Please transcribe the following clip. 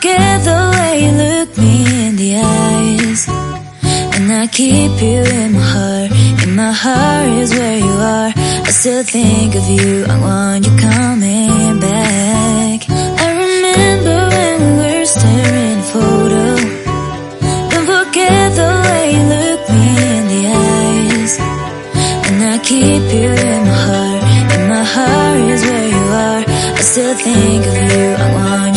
forget the way you look me in the eyes. And I keep you in my heart. In my heart is where you are. I still think of you, I want you coming back. I remember when we were staring at a photo. Don't forget the way you look me in the eyes. And I keep you in my heart. In my heart is where you are. I still think of you, I want you